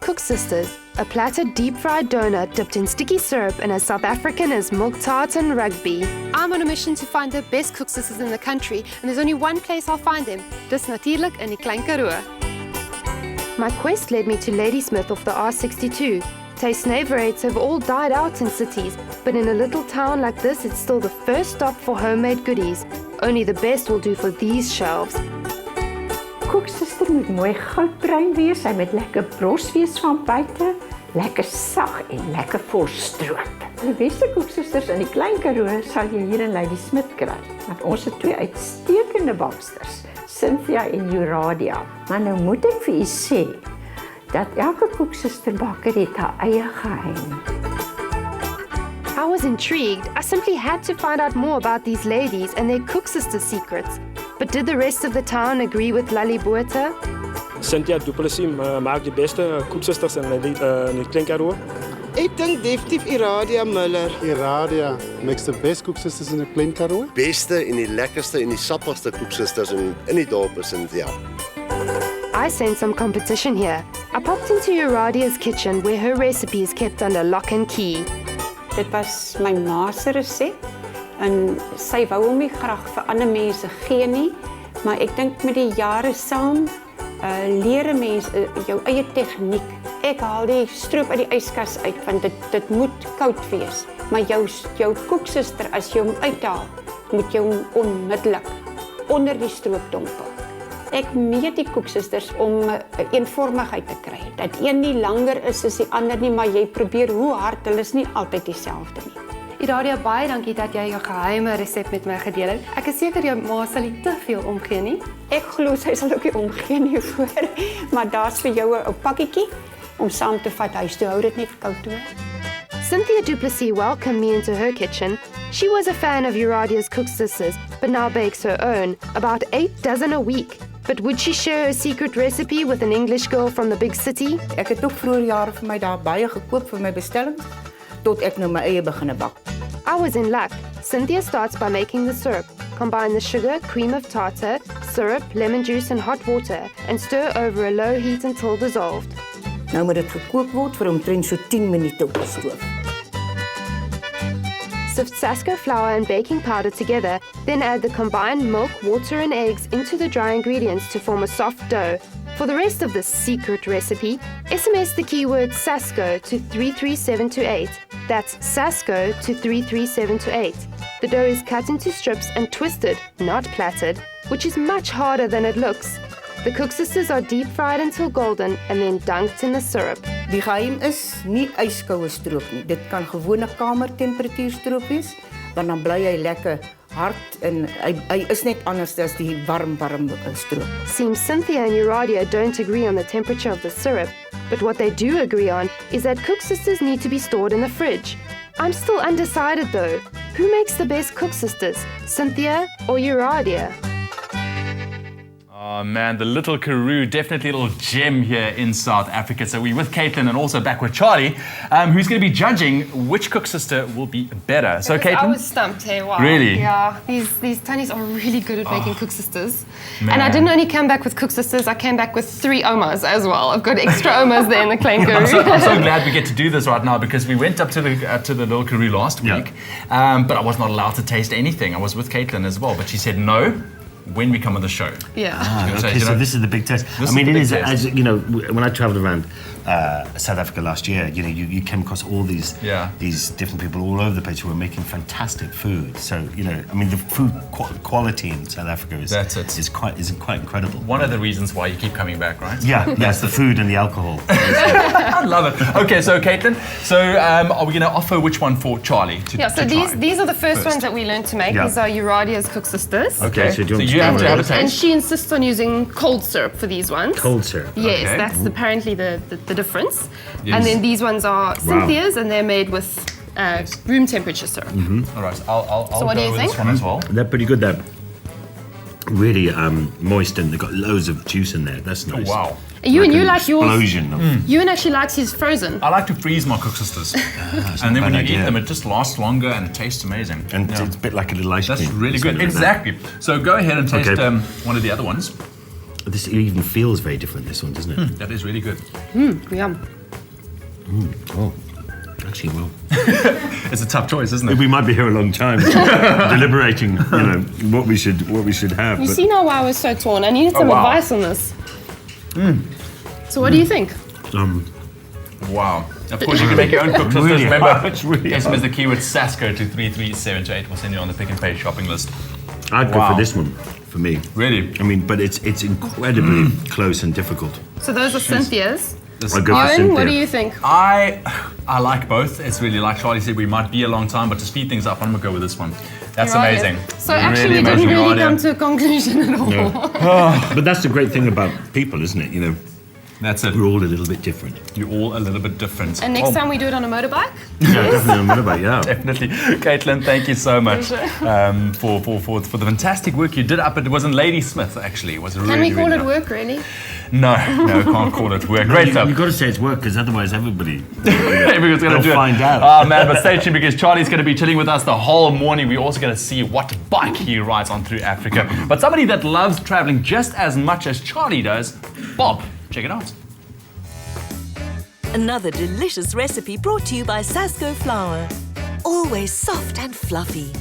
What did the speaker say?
Koeksisters, a platted deep-fried donut dipped in sticky syrup and as South African as milk tarts and rugby. I'm on a mission to find the best Koeksisters in the country, and there's only one place I'll find them. Dis natuurlik in die Klein Karoo. My quest led me to Ladysmith off the R62. Taste neighborhoods have all died out in cities, but in a little town like this, it's still the first stop for homemade goodies. Only the best will do for these shelves. Koeksister moet mooi goudbruin wees, hy moet lekker bros wees van buite, lekker sag en lekker vol stroop. Die beste koeksisters in die Klein Karoo sal jy hier in Ladysmith kry, want ons het twee uitstekende baksters, Cynthia en Uradia. Maar nou moet ek vir u sê, dat elke koeksisterbakker het haar eie geheim. I was intrigued. I simply had to find out more about these ladies and their Koeksister secrets. But did the rest of the town agree with Lalibota? Cynthia Duplessis maakt de beste Koeksisters in de Klein Karoo. Ik denk definitief Uradia Muller. Uradia makes the best Koeksisters in the Klein Karoo. Beste en die lekkerste en die sappigste Koeksisters in die dorp is Cynthia. I sensed some competition here. I popped into Uradia's kitchen where her recipe is kept under lock and key. Dit was my ma se resep en sy wou hom nie graag vir ander mense gee nie, maar ek dink met die jare saam leer 'n mens jou eie tegniek. Ek haal die stroop uit die yskas uit want dit moet koud wees, maar jou koeksister as jy hom uithaal, moet jy hom onmiddellik onder die stroop dompel. Ek meet die koeksisters om 'n eenvormigheid te kry. Dat een nie langer is as die ander nie, maar jy probeer hoe hard, hulle is nie altyd dieselfde nie. Uradia, baie dankie dat jy jou geheime resep met my gedeel het. Ek is seker jou ma sal nie te veel omgee nie. Ek glo sy sal ook nie omgee nie voor, maar daar's vir jou 'n pakkietjie om saam te vat huis toe. Hou dit net koud toe. Cynthia Duplessis welcomed me into her kitchen. She was a fan of Uradia's Koeksisters, but now bakes her own, about 8 dozen a week. But would she share her secret recipe with an English girl from the big city? Ek het ook vroeër jare vir my daar baie gekoop vir my bestellings, tot ek nou my eie begine bak. I was in luck. Cynthia starts by making the syrup. Combine the sugar, cream of tartar, syrup, lemon juice and hot water and stir over a low heat until dissolved. Nou moet dit gekook word vir omtrent so 10 minute op die stoof. Sift Sasko flour and baking powder together, then add the combined milk, water and eggs into the dry ingredients to form a soft dough. For the rest of this secret recipe, SMS the keyword Sasko to 33728. That's Sasko to 33728. The dough is cut into strips and twisted, not platted, which is much harder than it looks. The Koeksisters are deep fried until golden and then dunked in the syrup. Die geheim is nie yskoue stroop nie. Dit kan gewone kamertemperatuur stroop wees, want dan bly hy lekker hard en hy is net anders as die warm stroop. Seems Cynthia and Uradia don't agree on the temperature of the syrup, but what they do agree on is that Koeksisters need to be stored in the fridge. I'm still undecided though. Who makes the best Koeksisters, Cynthia or Uradia? Oh man, the little Karoo, definitely a little gem here in South Africa. So we're with Caitlin and also back with Charlie, who's going to be judging which Koeksister will be better. So Caitlin? I was stumped, hey, wow. Really? Yeah, these Tannies are really good at making Koeksisters. And I didn't only come back with Koeksisters, I came back with 3 omas as well. I've got extra omas there in the Klein Karoo. I'm so glad we get to do this right now because we went up to the little Karoo last week, but I was not allowed to taste anything. I was with Caitlin as well, but she said no. When we come on the show. Yeah. Okay, so this is the big test. I mean, it is, as you know, when I travelled around South Africa last year, you know, you came across all these different people all over the place who were making fantastic food. So, you know, I mean, the food quality in South Africa is quite incredible. One of the reasons why you keep coming back, right? Yeah, it's the food and the alcohol. I love it. Okay, so Caitlin, are we going to offer which one for Charlie to so try? these are the first ones that we learned to make. These are Uradia's Koeksisters. Okay, so you have to have a taste. And she insists on using cold syrup for these ones. Cold syrup. Yes, that's apparently the difference. Yes. And then these ones are Cynthia's, and they're made with room temperature syrup. Mm-hmm. All right, I'll so what do you with think? This one as well. They're pretty good. They're really moist and they've got loads of juice in there. That's nice. Oh, wow. You like yours. Explosion. You actually likes his frozen. I like to freeze my Koeksisters. And then when you eat them, it just lasts longer and it tastes amazing. And it's a bit like a little ice cream. That's really good. Exactly. So go ahead and taste one of the other ones. This even feels very different, this one, doesn't it? That is really good. Yum. Oh, actually, well. It's a tough choice, isn't it? We might be here a long time, deliberating, what we should have. You but- see now why I was so torn. I needed some wow. advice on this. So what do you think? Wow. Of course, you can make your own Koeksisters. Really Remember, hard, it's really SMS hard. the keyword Sasko to 33728. We'll send you on the Pick and Pay shopping list. I'd go for this one, for me. Really? I mean, but it's incredibly close and difficult. So those are Cynthia's. I'd go for Owen, Cynthia. what do you think? I like both. It's really like Charlie said, we might be a long time, but to speed things up, I'm gonna go with this one. That's Uradia. amazing. So actually, we didn't amazing, really Uradia. come to a conclusion at all. No. But that's the great thing about people, isn't it? That's it. We're all a little bit different. You're all a little bit different. And next time we do it on a motorbike? Yeah, definitely. What about Definitely. Caitlin, thank you so much for the fantastic work you did up. It was in Ladysmith, actually. It was Can really, we call really it nice. work, really? No, can't call it work. Great stuff. You've got to say it's work, because otherwise everybody Everyone's going to do it. find out. Oh man, but stay tuned because Charlie's going to be chilling with us the whole morning. We're also going to see what bike he rides on through Africa. But somebody that loves traveling just as much as Charlie does, Bob. Check it out. Another delicious recipe brought to you by Sasko flour. Always soft and fluffy.